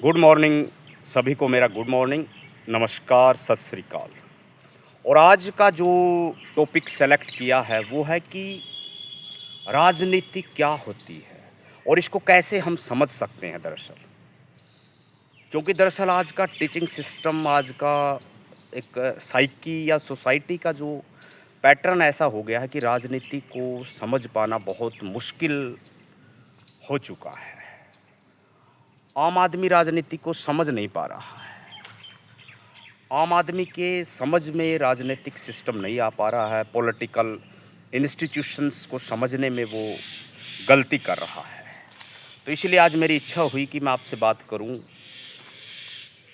Good morning. सभी को मेरा गुड मॉर्निंग, नमस्कार, सत श्री अकाल। और आज का जो टॉपिक सेलेक्ट किया है वो है कि राजनीति क्या होती है और इसको कैसे हम समझ सकते हैं दरअसल। क्योंकि दरअसल आज का टीचिंग सिस्टम, आज का एक साइकी या सोसाइटी का जो पैटर्न ऐसा हो गया है कि राजनीति को समझ पाना बहुत मुश्किल हो चुका है। आम आदमी राजनीति को समझ नहीं पा रहा है। आम आदमी के समझ में राजनीतिक सिस्टम नहीं आ पा रहा है। पॉलिटिकल इंस्टीट्यूशंस को समझने में वो गलती कर रहा है। तो इसलिए आज मेरी इच्छा हुई कि मैं आपसे बात करूं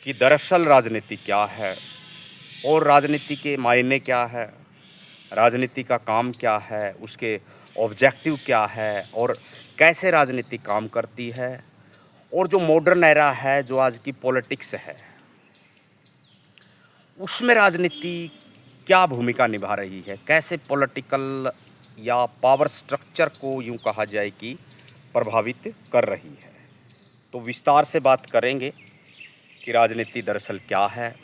कि दरअसल राजनीति क्या है और राजनीति के मायने क्या है, राजनीति का काम क्या है, उसके ऑब्जेक्टिव क्या है और कैसे राजनीति काम करती है, और जो मॉडर्न एरा है, जो आज की पॉलिटिक्स है, उसमें राजनीति क्या भूमिका निभा रही है, कैसे पॉलिटिकल या पावर स्ट्रक्चर को यूं कहा जाए कि प्रभावित कर रही है। तो विस्तार से बात करेंगे कि राजनीति दरअसल क्या है,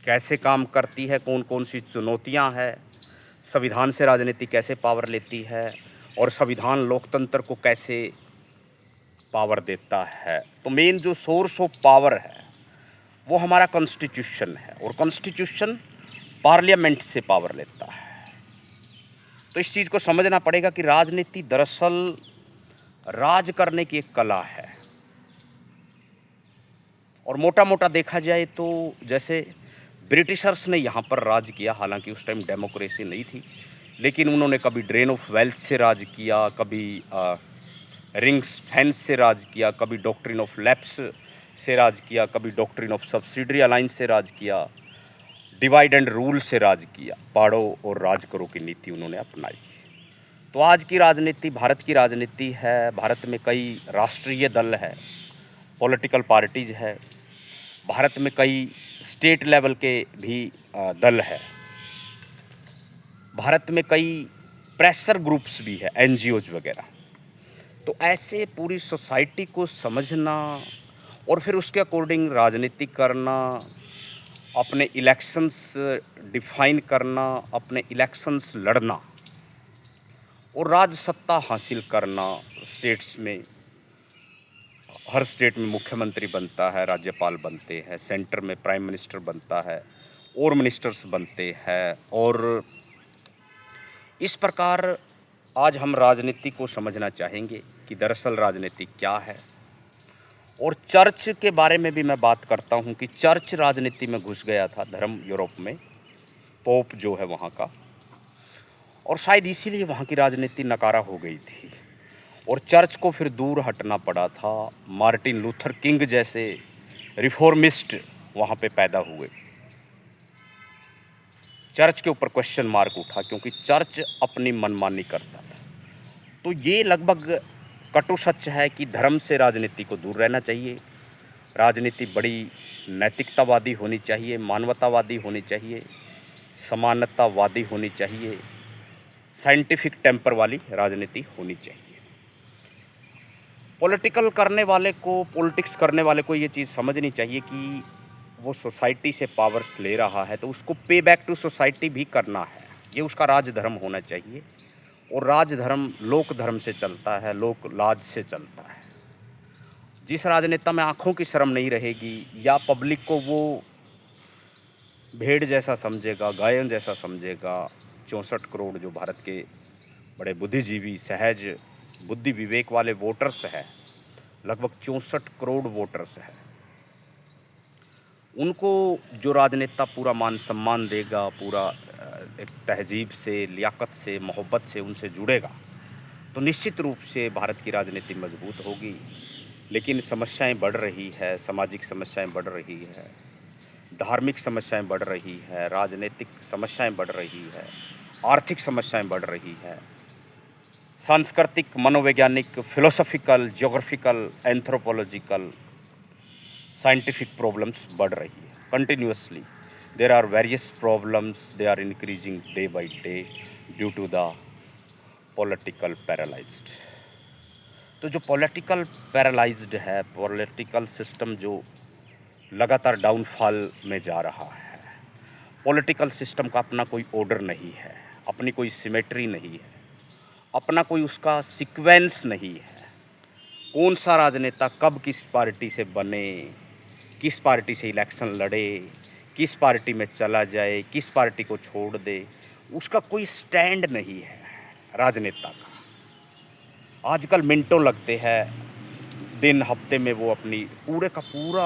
कैसे काम करती है, कौन कौन सी चुनौतियां हैं, संविधान से राजनीति कैसे पावर लेती है और संविधान लोकतंत्र को कैसे पावर देता है। तो मेन जो सोर्स ऑफ पावर है वो हमारा कॉन्स्टिट्यूशन है और कॉन्स्टिट्यूशन पार्लियामेंट से पावर लेता है। तो इस चीज़ को समझना पड़ेगा कि राजनीति दरअसल राज करने की एक कला है। और मोटा मोटा देखा जाए तो जैसे ब्रिटिशर्स ने यहाँ पर राज किया, हालांकि उस टाइम डेमोक्रेसी नहीं थी, लेकिन उन्होंने कभी ड्रेन ऑफ वेल्थ से राज किया, कभी रिंग्स फेंस से राज किया, कभी डॉक्ट्रिन ऑफ लैप्स से राज किया, कभी डॉक्ट्रिन ऑफ सब्सिडरी अलाइंस से राज किया, डिवाइड एंड रूल से राज किया। पाड़ो और राज करो की नीति उन्होंने अपनाई। तो आज की राजनीति भारत की राजनीति है। भारत में कई राष्ट्रीय दल है, पॉलिटिकल पार्टीज है। भारत में कई स्टेट लेवल के भी दल है। भारत में कई प्रेशर ग्रुप्स भी है, एनजीओज वगैरह। तो ऐसे पूरी सोसाइटी को समझना और फिर उसके अकॉर्डिंग राजनीति करना, अपने इलेक्शंस डिफाइन करना, अपने इलेक्शंस लड़ना और राज सत्ता हासिल करना। स्टेट्स में हर स्टेट में मुख्यमंत्री बनता है, राज्यपाल बनते हैं, सेंटर में प्राइम मिनिस्टर बनता है और मिनिस्टर्स बनते हैं। और इस प्रकार आज हम राजनीति को समझना चाहेंगे कि दरअसल राजनीति क्या है। और चर्च के बारे में भी मैं बात करता हूं कि चर्च राजनीति में घुस गया था, धर्म यूरोप में, पोप जो है वहाँ का, और शायद इसीलिए वहाँ की राजनीति नकारा हो गई थी और चर्च को फिर दूर हटना पड़ा था। मार्टिन लूथर किंग जैसे रिफॉर्मिस्ट वहाँ पे पैदा हुए। चर्च के ऊपर क्वेश्चन मार्क उठा क्योंकि चर्च अपनी मनमानी करता था। तो ये लगभग कटु सच है कि धर्म से राजनीति को दूर रहना चाहिए। राजनीति बड़ी नैतिकतावादी होनी चाहिए, मानवतावादी होनी चाहिए, समानतावादी होनी चाहिए, साइंटिफिक टेम्पर वाली राजनीति होनी चाहिए। पॉलिटिकल करने वाले को, पॉलिटिक्स करने वाले को ये चीज़ समझनी चाहिए कि वो सोसाइटी से पावर्स ले रहा है तो उसको पे बैक टू सोसाइटी भी करना है। ये उसका राजधर्म होना चाहिए और राजधर्म लोक धर्म से चलता है, लोक लाज से चलता है। जिस राजनेता में आँखों की शर्म नहीं रहेगी या पब्लिक को वो भेड़ जैसा समझेगा, गायन जैसा समझेगा। 64 करोड़ जो भारत के बड़े बुद्धिजीवी, सहज बुद्धि विवेक वाले वोटर्स हैं, लगभग 64 करोड़ वोटर्स हैं, उनको जो राजनेता पूरा मान सम्मान देगा, पूरा एक तहजीब से, लियाकत से, मोहब्बत से उनसे जुड़ेगा, तो निश्चित रूप से भारत की राजनीति मजबूत होगी। लेकिन समस्याएं बढ़ रही है, सामाजिक समस्याएं बढ़ रही है, धार्मिक समस्याएं बढ़ रही है, राजनीतिक समस्याएं बढ़ रही है, आर्थिक समस्याएं बढ़ रही है, सांस्कृतिक, मनोवैज्ञानिक, philosophical, geographical, anthropological, scientific problems बढ़ रही है continuously. There are various problems, they are increasing day by day due to the political paralysed. तो तो जो पॉलिटिकल पैरालाइज्ड है, पॉलिटिकल सिस्टम जो लगातार डाउनफॉल में जा रहा है, पॉलिटिकल सिस्टम का अपना कोई ऑर्डर नहीं है, अपनी कोई सिमेट्री नहीं है, अपना कोई उसका सीक्वेंस नहीं है। कौन सा राजनेता कब किस पार्टी से बने, किस पार्टी से इलेक्शन लड़े, किस पार्टी में चला जाए, किस पार्टी को छोड़ दे, उसका कोई स्टैंड नहीं है राजनेता का। आजकल मिनटों लगते हैं, दिन हफ्ते में वो अपनी पूरे का पूरा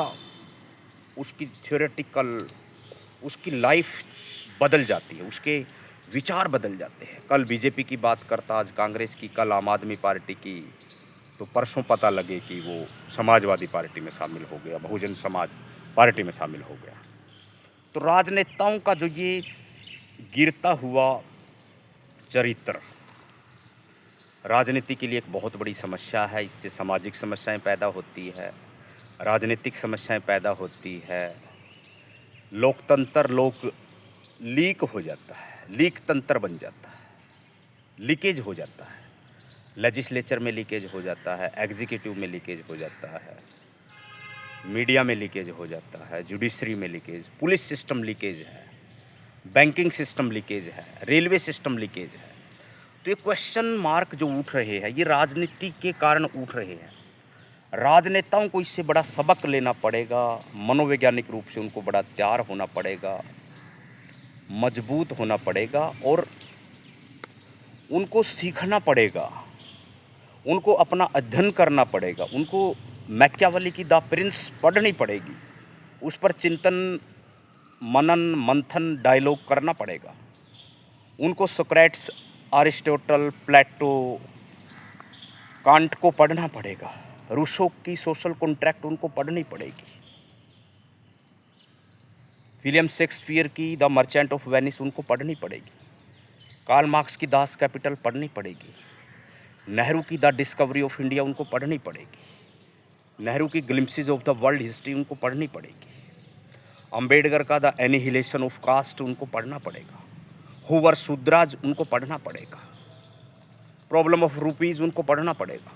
उसकी थ्योरेटिकल उसकी लाइफ बदल जाती है, उसके विचार बदल जाते हैं। कल बीजेपी की बात करता, आज कांग्रेस की, कल आम आदमी पार्टी की, तो परसों पता लगे कि वो समाजवादी पार्टी में शामिल हो गया, बहुजन समाज पार्टी में शामिल हो गया। तो राजनेताओं का जो ये गिरता हुआ चरित्र राजनीति के लिए एक बहुत बड़ी समस्या है। इससे सामाजिक समस्याएं पैदा होती है, राजनीतिक समस्याएं पैदा होती है, लोकतंत्र लीक हो जाता है, लीक तंत्र बन जाता है, लीकेज हो जाता है, लेजिस्लेचर में लीकेज हो जाता है, एग्जीक्यूटिव में लीकेज हो जाता है, मीडिया में लीकेज हो जाता है, जुडिशरी में लीकेज, पुलिस सिस्टम लीकेज है, बैंकिंग सिस्टम लीकेज है, रेलवे सिस्टम लीकेज है। तो ये क्वेश्चन मार्क जो उठ रहे हैं, ये राजनीति के कारण उठ रहे हैं। राजनेताओं को इससे बड़ा सबक लेना पड़ेगा, मनोवैज्ञानिक रूप से उनको बड़ा तैयार होना पड़ेगा, मजबूत होना पड़ेगा और उनको सीखना पड़ेगा, उनको अपना अध्ययन करना पड़ेगा, उनको मैकियावेली की द प्रिंस पढ़नी पड़ेगी, उस पर चिंतन, मनन, मंथन, डायलॉग करना पड़ेगा। उनको सोक्रेट्स, अरिस्टोटल, प्लेटो, कांट को पढ़ना पड़ेगा, रूसो की सोशल कॉन्ट्रैक्ट उनको पढ़नी पड़ेगी, विलियम शेक्सपियर की द मर्चेंट ऑफ वेनिस उनको पढ़नी पड़ेगी, कार्ल मार्क्स की दास कैपिटल पढ़नी पड़ेगी, नेहरू की द डिस्कवरी ऑफ इंडिया उनको पढ़नी पड़ेगी, नेहरू की glimpses of the world history उनको पढ़नी पड़ेगी, अंबेडकर का द एनिहिलेशन ऑफ कास्ट उनको पढ़ना पड़ेगा, हूवर सुद्राज उनको पढ़ना पड़ेगा, प्रॉब्लम ऑफ रूपीज़ उनको पढ़ना पड़ेगा।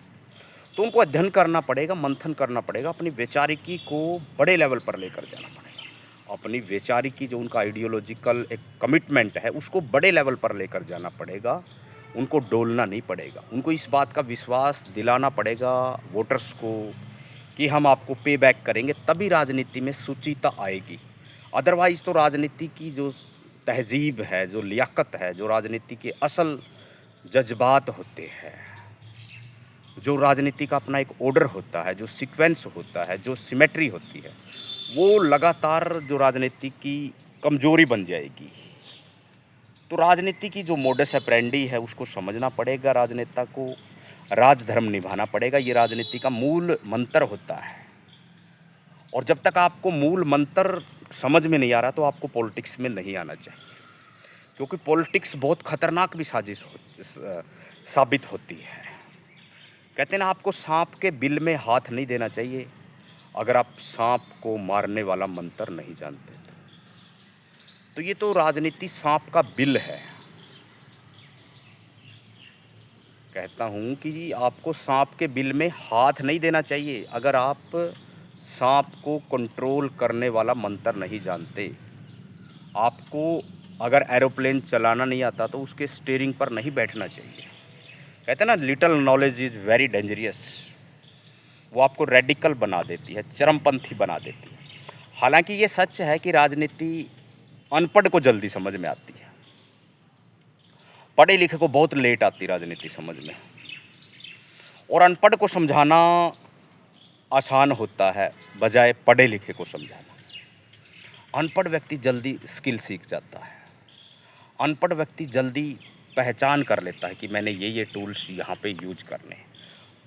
तो उनको अध्ययन करना पड़ेगा, मंथन करना पड़ेगा, अपनी वैचारिकी को बड़े लेवल पर लेकर जाना पड़ेगा, अपनी वैचारिकी जो उनका आइडियोलॉजिकल एक कमिटमेंट है उसको बड़े लेवल पर लेकर जाना पड़ेगा। उनको डोलना नहीं पड़ेगा, उनको इस बात का विश्वास दिलाना पड़ेगा वोटर्स को कि हम आपको पे बैक करेंगे, तभी राजनीति में सुचिता आएगी। अदरवाइज़ तो राजनीति की जो तहजीब है, जो लियाकत है, जो राजनीति के असल जज्बात होते हैं, जो राजनीति का अपना एक ऑर्डर होता है, जो सीक्वेंस होता है, जो सिमेट्री होती है, वो लगातार जो राजनीति की कमजोरी बन जाएगी। तो राजनीति की जो मोडस ऑपरेंडी है उसको समझना पड़ेगा, राजनेता को राजधर्म निभाना पड़ेगा। ये राजनीति का मूल मंत्र होता है और जब तक आपको मूल मंत्र समझ में नहीं आ रहा तो आपको पॉलिटिक्स में नहीं आना चाहिए, क्योंकि पॉलिटिक्स बहुत खतरनाक भी साबित होती है। कहते हैं ना, आपको सांप के बिल में हाथ नहीं देना चाहिए अगर आप सांप को मारने वाला मंत्र नहीं जानते। तो ये तो राजनीति सांप का बिल है। कहता हूँ कि आपको सांप के बिल में हाथ नहीं देना चाहिए अगर आप सांप को कंट्रोल करने वाला मंत्र नहीं जानते। आपको अगर एरोप्लेन चलाना नहीं आता तो उसके स्टीयरिंग पर नहीं बैठना चाहिए। कहते हैं ना, little knowledge is very dangerous. वो आपको रेडिकल बना देती है, चरमपंथी बना देती है। हालांकि ये सच है कि राजनीति अनपढ़ को जल्दी समझ में आती है, पढ़े लिखे को बहुत लेट आती राजनीति समझ में, और अनपढ़ को समझाना आसान होता है बजाय पढ़े लिखे को समझाना। अनपढ़ व्यक्ति जल्दी स्किल सीख जाता है, अनपढ़ व्यक्ति जल्दी पहचान कर लेता है कि मैंने ये टूल्स यहाँ पे यूज करने हैं।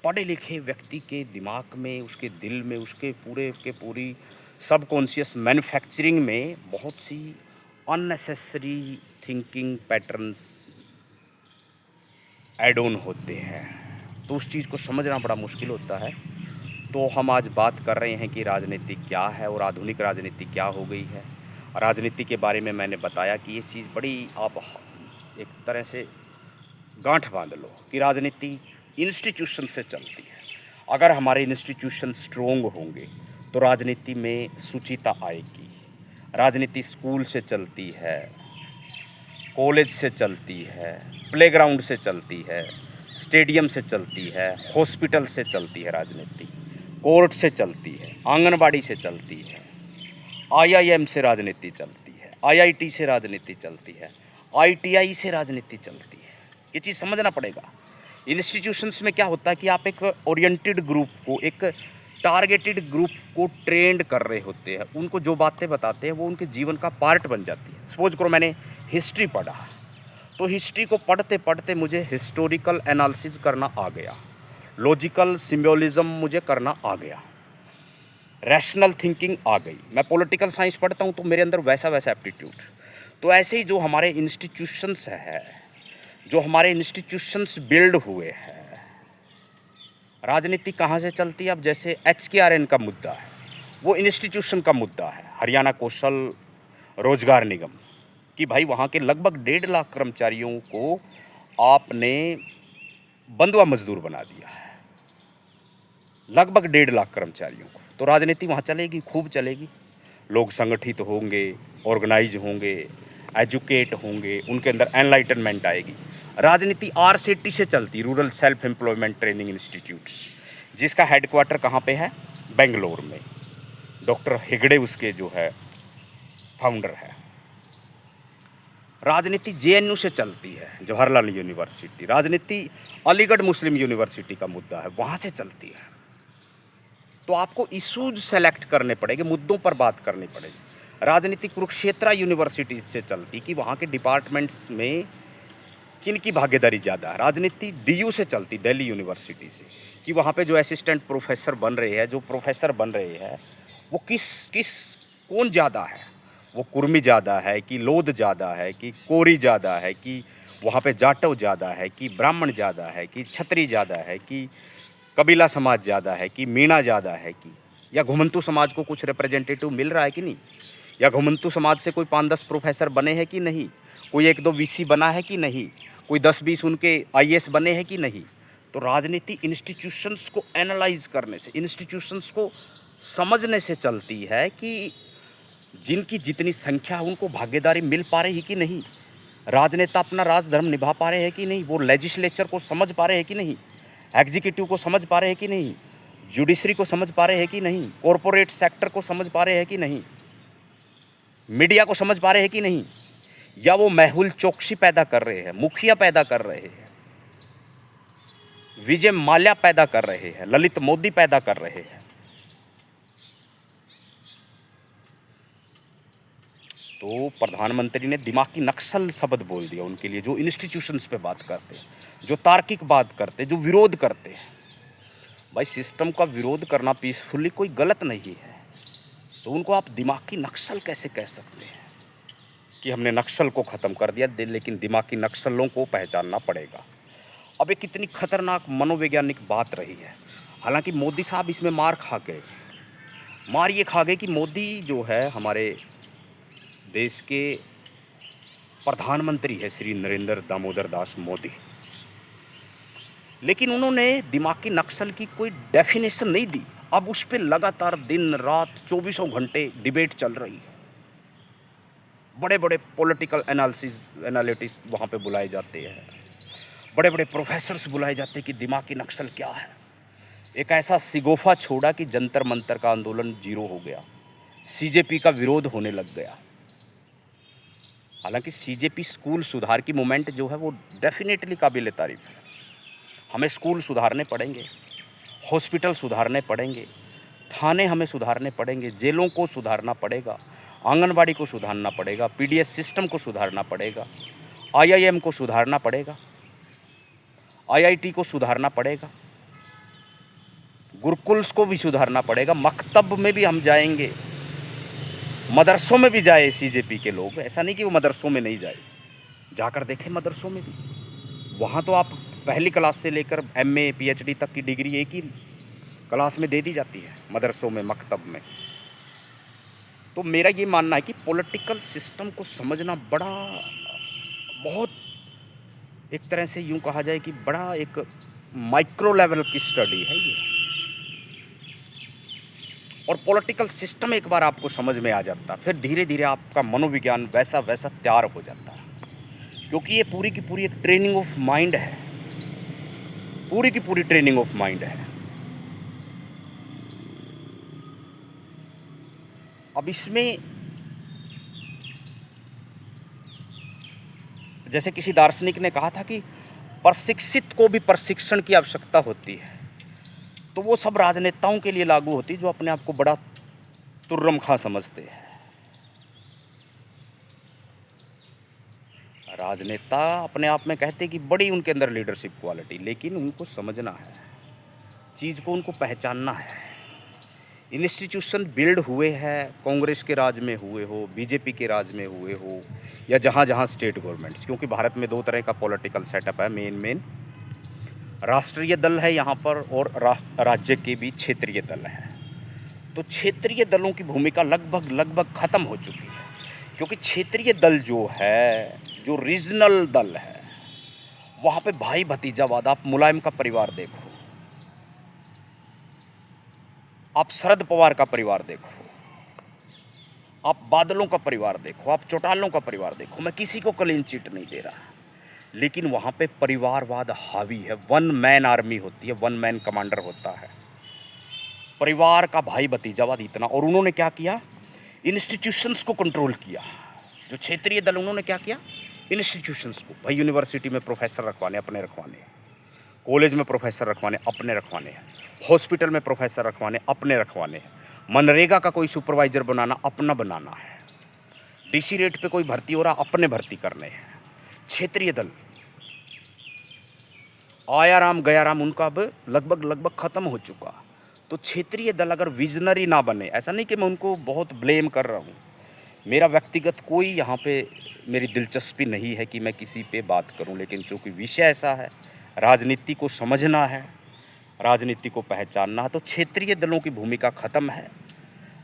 पढ़े लिखे व्यक्ति के दिमाग में, उसके दिल में, उसके पूरे के पूरी सबकॉन्शियस मैन्युफैक्चरिंग में बहुत सी unnecessary thinking patterns add on होते हैं, तो उस चीज़ को समझना बड़ा मुश्किल होता है। तो हम आज बात कर रहे हैं कि राजनीति क्या है और आधुनिक राजनीति क्या हो गई है। राजनीति के बारे में मैंने बताया कि ये चीज़ बड़ी, आप एक तरह से गांठ बांध लो कि राजनीति इंस्टीट्यूशन से चलती है, अगर हमारे इंस्टीट्यूशन स्ट्रोंग होंगे तो राजनीति में शुचिता आएगी। राजनीति स्कूल से चलती है, कॉलेज से चलती है, प्लेग्राउंड से चलती है, स्टेडियम से चलती है, हॉस्पिटल से चलती है राजनीति, कोर्ट से चलती है, आंगनबाड़ी से चलती है, आईआईएम से राजनीति चलती है, आईआईटी से राजनीति चलती है, आईटीआई से राजनीति चलती है। ये चीज़ समझना पड़ेगा। इंस्टीट्यूशंस में क्या होता है कि आप एक ओरिएंटेड ग्रुप को, एक टारगेटेड ग्रुप को ट्रेंड कर रहे होते हैं। उनको जो बातें बताते हैं वो उनके जीवन का पार्ट बन जाती है। सपोज करो मैंने हिस्ट्री पढ़ा, तो हिस्ट्री को पढ़ते पढ़ते मुझे हिस्टोरिकल एनालिसिस करना आ गया, लॉजिकल सिम्बोलिज्म मुझे करना आ गया, रैशनल थिंकिंग आ गई। मैं पॉलिटिकल साइंस पढ़ता हूँ तो मेरे अंदर वैसा वैसा एप्टीट्यूड। तो ऐसे ही जो हमारे इंस्टीट्यूशंस है, जो हमारे इंस्टीट्यूशंस बिल्ड हुए हैं, राजनीति कहाँ से चलती है? अब जैसे HKRN का मुद्दा है, वो इंस्टीट्यूशन का मुद्दा है। हरियाणा कौशल रोजगार निगम कि भाई वहाँ के लगभग 1.5 लाख कर्मचारियों को आपने बंधुआ मजदूर बना दिया है, लगभग 1.5 लाख कर्मचारियों को। तो राजनीति वहाँ चलेगी, खूब चलेगी। लोग संगठित होंगे, ऑर्गेनाइज होंगे, एजुकेट होंगे, उनके अंदर एनलाइटनमेंट आएगी। राजनीति RCT से चलती, rural self employment training institutes, जिसका हेडक्वार्टर कहाँ पे है? बेंगलोर में। डॉक्टर हेगड़े उसके जो है फाउंडर है। राजनीति JNU से चलती है, जवाहरलाल यूनिवर्सिटी। राजनीति अलीगढ़ मुस्लिम यूनिवर्सिटी का मुद्दा है, वहाँ से चलती है। तो आपको इशूज सेलेक्ट करने पड़ेंगे, मुद्दों पर बात करनी पड़ेगी। राजनीति कुरुक्षेत्र यूनिवर्सिटी से चलती कि वहाँ के डिपार्टमेंट्स में किन की भागीदारी ज़्यादा है। राजनीति DU से चलती, दिल्ली यूनिवर्सिटी से, कि वहाँ पे जो असिस्टेंट प्रोफेसर बन रहे हैं, जो प्रोफेसर बन रहे हैं, वो कौन ज़्यादा है? वो कुर्मी ज़्यादा है कि लोध ज़्यादा है कि कोरी ज़्यादा है कि वहाँ पे जाटव ज़्यादा है कि ब्राह्मण ज़्यादा है कि छत्री ज़्यादा है कि कबीला समाज ज़्यादा है कि मीणा ज़्यादा है कि, या घुमंतू समाज को कुछ रिप्रेजेंटेटिव मिल रहा है कि नहीं, या घुमंतू समाज से कोई 5-10 प्रोफेसर बने हैं कि नहीं, कोई 1-2 VC बना है कि नहीं, कोई 10-20 उनके IAS बने हैं कि नहीं। तो राजनीति इंस्टीट्यूशंस को एनालाइज करने से, इंस्टीट्यूशंस को समझने से चलती है कि जिनकी जितनी संख्या है उनको भागीदारी मिल पा रही है कि नहीं, राजनेता अपना राजधर्म निभा पा रहे हैं कि नहीं, वो लेजिस्लेचर को समझ पा रहे हैं कि नहीं, एग्जीक्यूटिव को समझ पा रहे हैं कि नहीं, जुडिशरी को समझ पा रहे हैं कि नहीं, कॉरपोरेट सेक्टर को समझ पा रहे हैं कि नहीं, मीडिया को समझ पा रहे हैं कि नहीं, या वो मेहुल चोकसी पैदा कर रहे हैं, मुखिया पैदा कर रहे हैं, विजय माल्या पैदा कर रहे हैं, ललित मोदी पैदा कर रहे हैं। तो प्रधानमंत्री ने दिमागी नक्सल शब्द बोल दिया उनके लिए, जो इंस्टीट्यूशंस पे बात करते हैं, जो तार्किक बात करते हैं, जो विरोध करते हैं। भाई सिस्टम का विरोध करना पीसफुली कोई गलत नहीं है, तो उनको आप दिमागी नक्सल कैसे कह सकते हैं कि हमने नक्सल को ख़त्म कर दिया? लेकिन दिमागी नक्सलों को पहचानना पड़ेगा। अब एक कितनी खतरनाक मनोवैज्ञानिक बात रही है। हालांकि मोदी साहब इसमें मार खा गए, मार ये खा गए कि मोदी जो है हमारे देश के प्रधानमंत्री है, श्री नरेंद्र दामोदर दास मोदी, लेकिन उन्होंने दिमागी नक्सल की कोई डेफिनेशन नहीं दी। अब उस पर लगातार दिन रात 24 घंटे डिबेट चल रही है। बड़े बड़े पॉलिटिकल एनालिटिस्ट वहाँ पे बुलाए जाते हैं, बड़े बड़े प्रोफेसर्स बुलाए जाते हैं कि दिमागी नक्सल क्या है। एक ऐसा सिगोफा छोड़ा कि जंतर मंतर का आंदोलन 0 हो गया, CJP का विरोध होने लग गया। हालांकि CJP स्कूल सुधार की मूवमेंट जो है वो डेफिनेटली काबिल तारीफ है। हमें स्कूल सुधारने पड़ेंगे, हॉस्पिटल सुधारने पड़ेंगे, थाने हमें सुधारने पड़ेंगे, जेलों को सुधारना पड़ेगा, आंगनबाड़ी को सुधारना पड़ेगा, PDS सिस्टम को सुधारना पड़ेगा, IIM को सुधारना पड़ेगा, IIT को सुधारना पड़ेगा, गुरुकुल्स को भी सुधारना पड़ेगा। मकतब में भी हम जाएंगे, मदरसों में भी जाए CJP के लोग, ऐसा नहीं कि वो मदरसों में नहीं जाए, जाकर देखें मदरसों में भी। वहाँ तो आप पहली क्लास से लेकर MA PhD तक की डिग्री एक ही क्लास में दे दी जाती है मदरसों में, मकतब में। तो मेरा ये मानना है कि पॉलिटिकल सिस्टम को समझना बहुत एक तरह से यूँ कहा जाए कि बड़ा एक माइक्रो लेवल की स्टडी है ये। और पॉलिटिकल सिस्टम एक बार आपको समझ में आ जाता, फिर धीरे धीरे आपका मनोविज्ञान वैसा वैसा तैयार हो जाता है, क्योंकि ये पूरी की पूरी एक ट्रेनिंग ऑफ माइंड है, पूरी की पूरी ट्रेनिंग ऑफ माइंड है। अब इसमें जैसे किसी दार्शनिक ने कहा था कि प्रशिक्षित को भी प्रशिक्षण की आवश्यकता होती है, तो वो सब राजनेताओं के लिए लागू होती है जो अपने आप को बड़ा तुर्रमखां समझते हैं। राजनेता अपने आप में कहते कि बड़ी उनके अंदर लीडरशिप क्वालिटी, लेकिन उनको समझना है, चीज़ को उनको पहचानना है। इंस्टीट्यूशन बिल्ड हुए हैं, कांग्रेस के राज में हुए हो, बीजेपी के राज में हुए हो, या जहाँ जहाँ स्टेट गवर्नमेंट्स, क्योंकि भारत में दो तरह का पॉलिटिकल सेटअप है। मेन राष्ट्रीय दल है यहाँ पर, और राज्य के भी क्षेत्रीय दल है। तो क्षेत्रीय दलों की भूमिका लगभग लगभग ख़त्म हो चुकी है, क्योंकि क्षेत्रीय दल जो है, जो रीजनल दल है, वहाँ पे भाई भतीजावाद। आप मुलायम का परिवार देखो, आप शरद पवार का परिवार देखो, आप बादलों का परिवार देखो, आप चौटालों का परिवार देखो। मैं किसी को क्लीन चिट नहीं दे रहा, लेकिन वहाँ पे परिवारवाद हावी है। वन मैन आर्मी होती है, वन मैन कमांडर होता है, परिवार का भाई भतीजावाद इतना। और उन्होंने क्या किया, इंस्टीट्यूशंस को कंट्रोल किया। जो क्षेत्रीय दल, उन्होंने क्या किया, इंस्टीट्यूशंस को। भाई यूनिवर्सिटी में प्रोफेसर रखवाने, अपने रखवाने, कॉलेज में प्रोफेसर रखवाने, अपने रखवाने हैं, हॉस्पिटल में प्रोफेसर रखवाने, अपने रखवाने हैं, मनरेगा का कोई सुपरवाइजर बनाना, अपना बनाना है, डीसी रेट पे कोई भर्ती हो रहा, अपने भर्ती करने हैं। क्षेत्रीय दल आया राम गया राम, उनका अब लगभग लगभग ख़त्म हो चुका। तो क्षेत्रीय दल अगर विजनरी ना बने, ऐसा नहीं कि मैं उनको बहुत ब्लेम कर रहा हूँ, मेरा व्यक्तिगत कोई यहाँ पे मेरी दिलचस्पी नहीं है कि मैं किसी पे बात करूँ, लेकिन चूँकि विषय ऐसा है, राजनीति को समझना है, राजनीति को पहचानना है, तो क्षेत्रीय दलों की भूमिका ख़त्म है।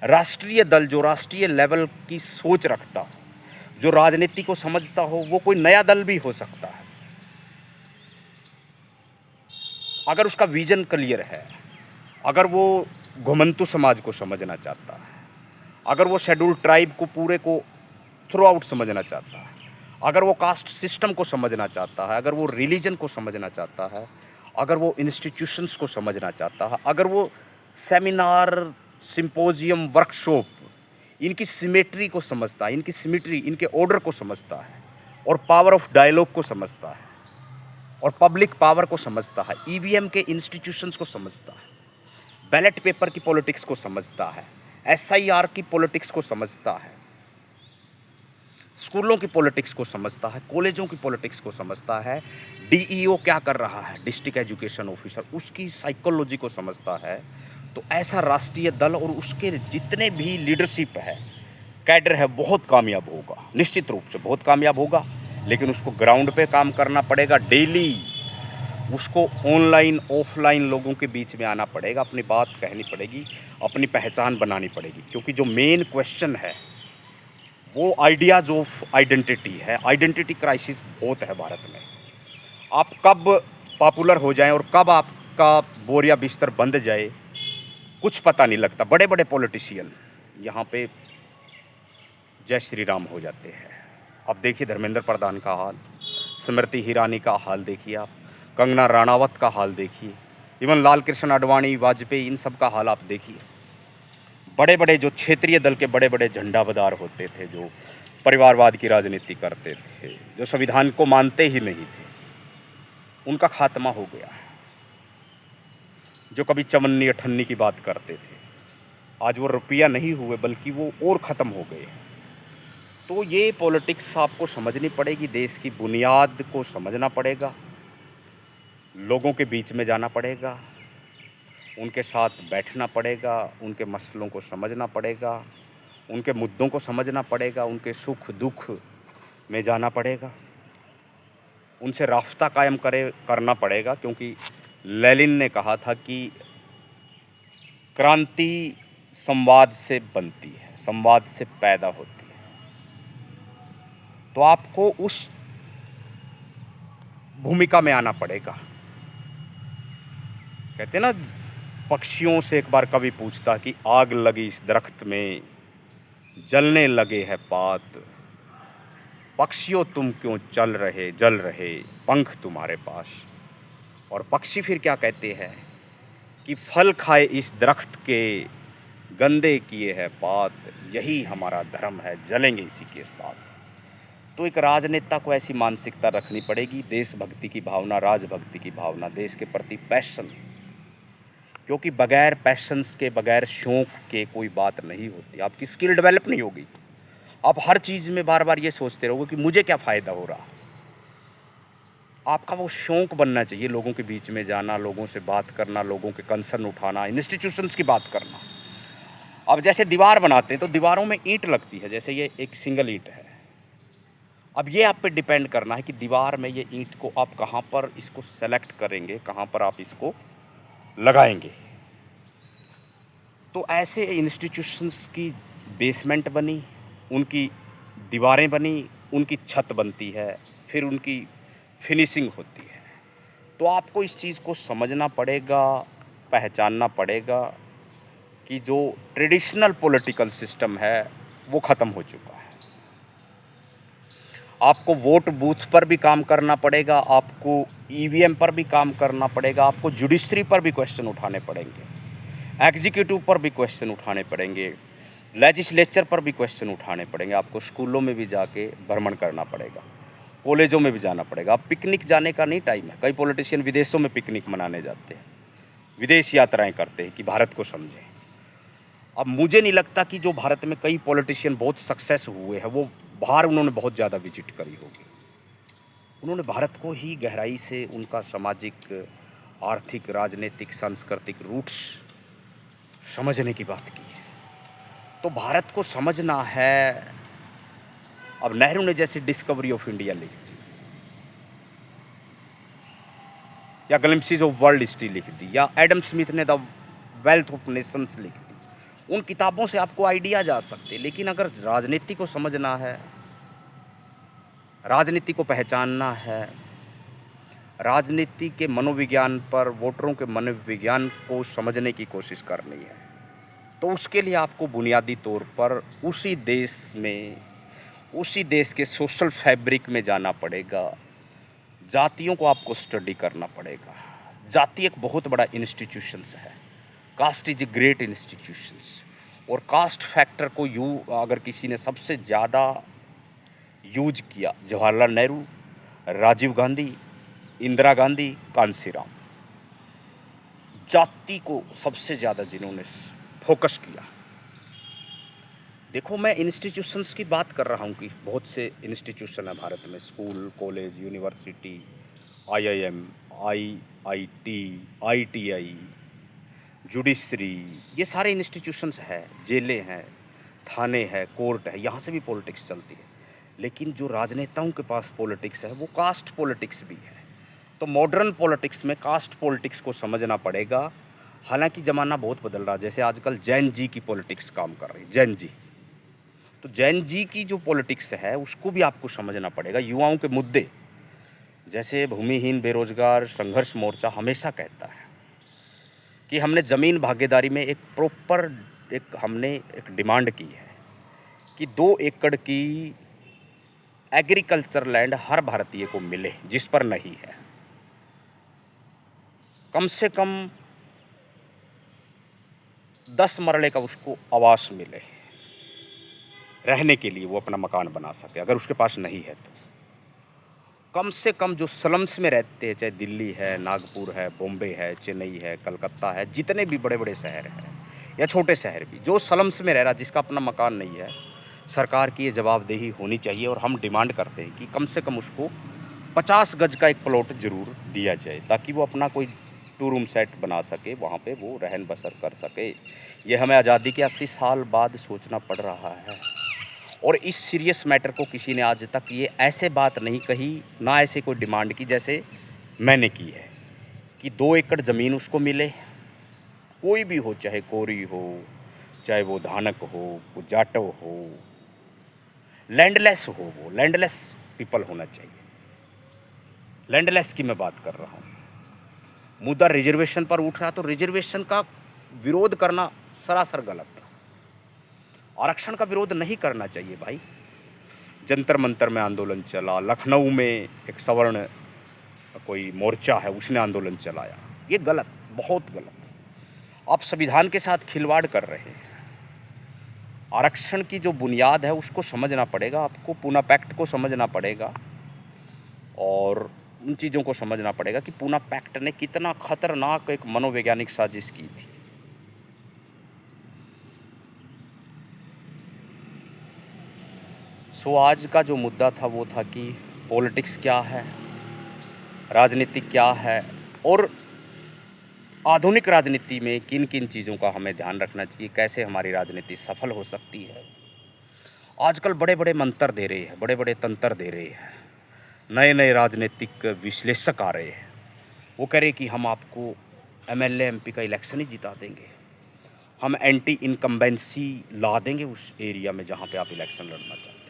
राष्ट्रीय दल, जो राष्ट्रीय लेवल की सोच रखता हो, जो राजनीति को समझता हो, वो कोई नया दल भी हो सकता है, अगर उसका विजन क्लियर है, अगर वो घुमंतु समाज को समझना चाहता है, अगर वो शेड्यूल ट्राइब को पूरे को थ्रू आउट समझना चाहता है, अगर वो कास्ट सिस्टम को समझना चाहता है, अगर वो रिलीजन को समझना चाहता है, अगर वो इंस्टीट्यूशंस को समझना चाहता है, अगर वो सेमिनार, सिंपोजियम, वर्कशॉप, इनकी सिमेट्री को समझता है, इनकी सिमेट्री, इनके ऑर्डर को समझता है, और पावर ऑफ डायलॉग को समझता है, और पब्लिक पावर को समझता है, ईवीएम के इंस्टीट्यूशंस को समझता है, बैलेट पेपर की पॉलिटिक्स को समझता है, एसआईआर की पॉलिटिक्स को समझता है, स्कूलों की पॉलिटिक्स को समझता है, कॉलेजों की पॉलिटिक्स को समझता है, डीईओ क्या कर रहा है, डिस्ट्रिक्ट एजुकेशन ऑफिसर, उसकी साइकोलॉजी को समझता है, तो ऐसा राष्ट्रीय दल और उसके जितने भी लीडरशिप है, कैडर है, बहुत कामयाब होगा, निश्चित रूप से बहुत कामयाब होगा। लेकिन उसको ग्राउंड पे काम करना पड़ेगा, डेली उसको ऑनलाइन ऑफलाइन लोगों के बीच में आना पड़ेगा, अपनी बात कहनी पड़ेगी, अपनी पहचान बनानी पड़ेगी, क्योंकि जो मेन क्वेश्चन है वो आइडियाज ऑफ आइडेंटिटी है। आइडेंटिटी क्राइसिस बहुत है भारत में। आप कब पॉपुलर हो जाएं और कब आपका बोरिया बिस्तर बंद जाए, कुछ पता नहीं लगता। बड़े बड़े पॉलिटिशियन यहाँ पे जय श्री राम हो जाते हैं। अब देखिए धर्मेंद्र प्रधान का हाल, स्मृति ईरानी का हाल देखिए आप, कंगना रनावत का हाल देखिए, इवन लाल कृष्ण आडवाणी, वाजपेयी, इन सब का हाल आप देखिए। बड़े बड़े जो क्षेत्रीय दल के बड़े बड़े झंडाबदार होते थे, जो परिवारवाद की राजनीति करते थे, जो संविधान को मानते ही नहीं थे, उनका खात्मा हो गया है। जो कभी चवन्नी अठन्नी की बात करते थे, आज वो रुपया नहीं हुए बल्कि वो और ख़त्म हो गए। तो ये पॉलिटिक्स आपको समझनी पड़ेगी, देश की बुनियाद को समझना पड़ेगा, लोगों के बीच में जाना पड़ेगा, उनके साथ बैठना पड़ेगा, उनके मसलों को समझना पड़ेगा, उनके मुद्दों को समझना पड़ेगा, उनके सुख दुख में जाना पड़ेगा, उनसे रास्ता कायम करना पड़ेगा। क्योंकि लेनिन ने कहा था कि क्रांति संवाद से बनती है, संवाद से पैदा होती है। तो आपको उस भूमिका में आना पड़ेगा। कहते हैं ना, पक्षियों से एक बार कवि पूछता कि आग लगी इस दरख्त में, जलने लगे है पात, पक्षियों तुम क्यों जल रहे, पंख तुम्हारे पास। और पक्षी फिर क्या कहते हैं कि फल खाए इस दरख्त के, गंदे किए है पात, यही हमारा धर्म है, जलेंगे इसी के साथ। तो एक राजनेता को ऐसी मानसिकता रखनी पड़ेगी, देशभक्ति की भावना, राजभक्ति की भावना, देश के प्रति पैशन, क्योंकि बगैर पैशंस के, बगैर शौक के कोई बात नहीं होती। आपकी स्किल डेवलप नहीं होगी। आप हर चीज़ में बार बार ये सोचते रहोगे कि मुझे क्या फ़ायदा हो रहा। आपका वो शौक बनना चाहिए, लोगों के बीच में जाना, लोगों से बात करना, लोगों के कंसर्न उठाना, इंस्टीट्यूशंस की बात करना। अब जैसे दीवार बनाते हैं तो दीवारों में ईंट लगती है, जैसे ये एक सिंगल ईंट है। अब ये आप पे डिपेंड करना है कि दीवार में ये ईंट को आप कहाँ पर इसको सेलेक्ट करेंगे, कहाँ पर आप इसको लगाएंगे। तो ऐसे इंस्टीट्यूशंस की बेसमेंट बनी, उनकी दीवारें बनी, उनकी छत बनती है, फिर उनकी फिनिशिंग होती है। तो आपको इस चीज़ को समझना पड़ेगा, पहचानना पड़ेगा कि जो ट्रेडिशनल पॉलिटिकल सिस्टम है वो ख़त्म हो चुका है। आपको वोट बूथ पर भी काम करना पड़ेगा, आपको ईवीएम पर भी काम करना पड़ेगा, आपको जुडिशरी पर भी क्वेश्चन उठाने पड़ेंगे, एग्जीक्यूटिव पर भी क्वेश्चन उठाने पड़ेंगे, लेजिस्लेचर पर भी क्वेश्चन उठाने पड़ेंगे। आपको स्कूलों में भी जाके भ्रमण करना पड़ेगा, कॉलेजों में भी जाना पड़ेगा। अब पिकनिक जाने का नहीं टाइम है। कई पॉलिटिशियन विदेशों में पिकनिक मनाने जाते हैं, विदेश यात्राएं करते हैं कि भारत को समझें। अब मुझे नहीं लगता कि जो भारत में कई पॉलिटिशियन बहुत सक्सेस हुए हैं वो बाहर उन्होंने बहुत ज़्यादा विजिट करी होगी। उन्होंने भारत को ही गहराई से, उनका सामाजिक, आर्थिक, राजनीतिक, सांस्कृतिक रूट्स समझने की बात की है। तो भारत को समझना है। अब नेहरू ने जैसे डिस्कवरी ऑफ इंडिया लिखी थी, या ग्लिम्पसेस ऑफ वर्ल्ड हिस्ट्री लिख दी, या एडम स्मिथ ने द वेल्थ ऑफ नेशंस लिख दी। उन किताबों से आपको आइडिया जा सकते, लेकिन अगर राजनीति को समझना है, राजनीति को पहचानना है, राजनीति के मनोविज्ञान पर, वोटरों के मनोविज्ञान को समझने की कोशिश करनी है, तो उसके लिए आपको बुनियादी तौर पर उसी देश में, उसी देश के सोशल फैब्रिक में जाना पड़ेगा। जातियों को आपको स्टडी करना पड़ेगा। जाति एक बहुत बड़ा इंस्टीट्यूशंस है। Caste is a great institutions. और कास्ट फैक्टर को अगर किसी ने सबसे ज़्यादा यूज किया, जवाहरलाल नेहरू, राजीव गांधी, इंदिरा गांधी, कांसीराम। जाति को सबसे ज़्यादा जिन्होंने फोकस किया। देखो, मैं इंस्टीट्यूशंस की बात कर रहा हूँ कि बहुत से इंस्टीट्यूशन है भारत में, school, college, university, IIM, IIT, ITI, judiciary, ये सारे इंस्टीट्यूशंस हैं, जेलें हैं, थाने हैं, कोर्ट है, यहाँ से भी पॉलिटिक्स चलती है। लेकिन जो राजनेताओं के पास पॉलिटिक्स है वो कास्ट पॉलिटिक्स भी है। तो मॉडर्न पॉलिटिक्स में कास्ट पॉलिटिक्स को समझना पड़ेगा। हालांकि ज़माना बहुत बदल रहा है, जैसे आजकल जैन जी की पॉलिटिक्स काम कर रही है, जैन जी। तो जैन जी की जो पॉलिटिक्स है उसको भी आपको समझना पड़ेगा। युवाओं के मुद्दे, जैसे भूमिहीन बेरोजगार संघर्ष मोर्चा हमेशा कहता है कि हमने ज़मीन भागीदारी में हमने एक डिमांड की है कि 2 एकड़ की एग्रीकल्चर लैंड हर भारतीय को मिले जिस पर नहीं है। कम से कम 10 मरले का उसको आवास मिले, रहने के लिए वो अपना मकान बना सके, अगर उसके पास नहीं है तो। कम से कम जो स्लम्स में रहते हैं, चाहे दिल्ली है, नागपुर है, बॉम्बे है, चेन्नई है, कलकत्ता है, जितने भी बड़े बड़े शहर हैं या छोटे शहर भी, जो स्लम्स में रह रहा, जिसका अपना मकान नहीं है, सरकार की ये जवाबदेही होनी चाहिए। और हम डिमांड करते हैं कि कम से कम उसको 50 गज का एक प्लॉट ज़रूर दिया जाए, ताकि वो अपना कोई 2 रूम सेट बना सके, वहाँ पे वो रहन बसर कर सके। ये हमें आज़ादी के 80 साल बाद सोचना पड़ रहा है। और इस सीरियस मैटर को किसी ने आज तक ये ऐसे बात नहीं कही, ना ऐसे कोई डिमांड की जैसे मैंने की है कि 2 एकड़ ज़मीन उसको मिले, कोई भी हो, चाहे कोरी हो, चाहे वो धानक हो, वो जाटव हो, लैंडलेस हो, वो लैंडलेस पीपल होना चाहिए। लैंडलेस की मैं बात कर रहा हूँ। मुद्दा रिजर्वेशन पर उठ रहा, तो रिजर्वेशन का विरोध करना सरासर गलत था। आरक्षण का विरोध नहीं करना चाहिए भाई। जंतर मंतर में आंदोलन चला, लखनऊ में एक सवर्ण कोई मोर्चा है उसने आंदोलन चलाया, ये गलत, बहुत गलत। आप संविधान के साथ खिलवाड़ कर रहे हैं। आरक्षण की जो बुनियाद है उसको समझना पड़ेगा, आपको पूना पैक्ट को समझना पड़ेगा और उन चीज़ों को समझना पड़ेगा कि पूना पैक्ट ने कितना खतरनाक एक मनोवैज्ञानिक साजिश की थी। सो आज का जो मुद्दा था वो था कि पॉलिटिक्स क्या है, राजनीति क्या है और आधुनिक राजनीति में किन किन चीज़ों का हमें ध्यान रखना चाहिए, कैसे हमारी राजनीति सफल हो सकती है। आजकल बड़े बड़े मंत्र दे रहे हैं, बड़े बड़े तंत्र दे रहे हैं, नए नए राजनीतिक विश्लेषक आ रहे हैं। वो कह रहे कि हम आपको एमएलए एमपी का इलेक्शन ही जिता देंगे, हम एंटी इनकम्बेंसी ला देंगे उस एरिया में जहाँ पे आप इलेक्शन लड़ना चाहते हैं।